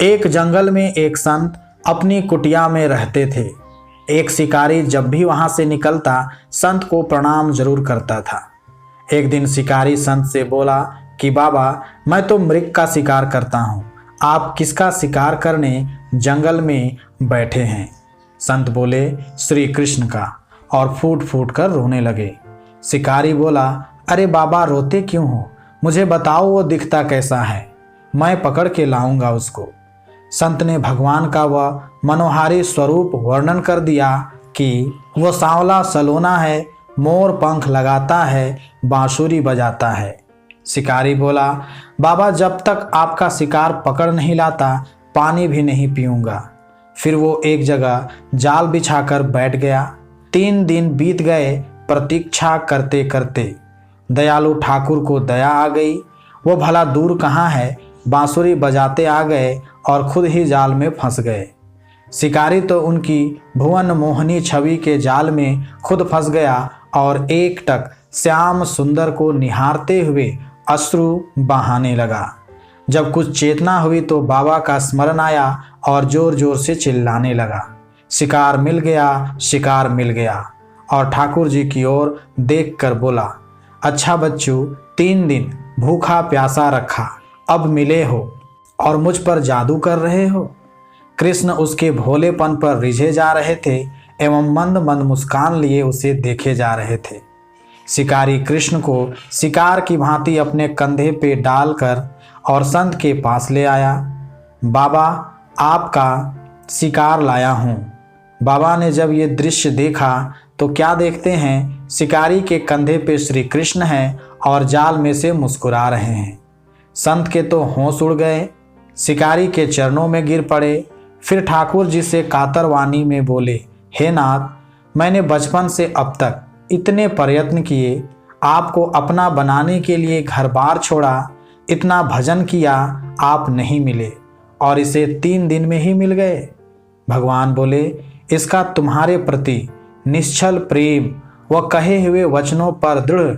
एक जंगल में एक संत अपनी कुटिया में रहते थे। एक शिकारी जब भी वहां से निकलता संत को प्रणाम जरूर करता था। एक दिन शिकारी संत से बोला कि बाबा, मैं तो मृग का शिकार करता हूँ, आप किसका शिकार करने जंगल में बैठे हैं? संत बोले, श्री कृष्ण का, और फूट फूट कर रोने लगे। शिकारी बोला, अरे बाबा, रोते क्यों हो? मुझे बताओ वो दिखता कैसा है, मैं पकड़ के लाऊंगा उसको। संत ने भगवान का वह मनोहारी स्वरूप वर्णन कर दिया कि वो सांवला सलोना है, मोर पंख लगाता है, बांसुरी बजाता है। शिकारी बोला, बाबा, जब तक आपका शिकार पकड़ नहीं लाता पानी भी नहीं पीऊंगा। फिर वो एक जगह जाल बिछाकर बैठ गया। 3 दिन बीत गए प्रतीक्षा करते करते। दयालु ठाकुर को दया आ गई। वो भला दूर कहाँ है, बांसुरी बजाते आ गए और खुद ही जाल में फंस गए। शिकारी तो उनकी भुवन मोहनी छवि के जाल में खुद फंस गया और एकटक श्याम सुंदर को निहारते हुए अश्रु बहाने लगा। जब कुछ चेतना हुई तो बाबा का स्मरण आया और जोर जोर से चिल्लाने लगा, शिकार मिल गया, शिकार मिल गया। और ठाकुर जी की ओर देखकर बोला, अच्छा बच्चू, 3 दिन भूखा प्यासा रखा, अब मिले हो और मुझ पर जादू कर रहे हो। कृष्ण उसके भोलेपन पर रिझे जा रहे थे एवं मंद मंद मुस्कान लिए उसे देखे जा रहे थे। शिकारी कृष्ण को शिकार की भांति अपने कंधे पे डालकर और संत के पास ले आया। बाबा, आपका शिकार लाया हूँ। बाबा ने जब ये दृश्य देखा तो क्या देखते हैं, शिकारी के कंधे पे श्री कृष्ण हैं और जाल में से मुस्कुरा रहे हैं। संत के तो होश उड़ गए, शिकारी के चरणों में गिर पड़े। फिर ठाकुर जी से कातर वाणी में बोले, हे नाथ, मैंने बचपन से अब तक इतने प्रयत्न किए, आपको अपना बनाने के लिए घर बार छोड़ा, इतना भजन किया, आप नहीं मिले और इसे 3 दिन में ही मिल गए। भगवान बोले, इसका तुम्हारे प्रति निश्चल प्रेम व कहे हुए वचनों पर दृढ़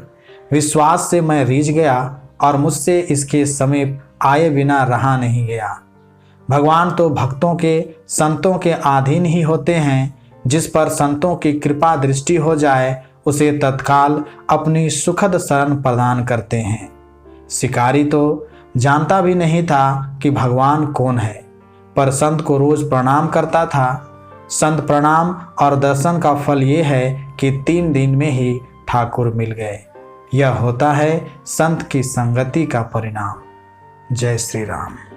विश्वास से मैं रीझ गया और मुझसे इसके समीप आए बिना रहा नहीं गया। भगवान तो भक्तों के, संतों के अधीन ही होते हैं। जिस पर संतों की कृपा दृष्टि हो जाए उसे तत्काल अपनी सुखद शरण प्रदान करते हैं। शिकारी तो जानता भी नहीं था कि भगवान कौन है, पर संत को रोज प्रणाम करता था। संत प्रणाम और दर्शन का फल ये है कि 3 दिन में ही ठाकुर मिल गए। यह होता है संत की संगति का परिणाम। जय श्री राम।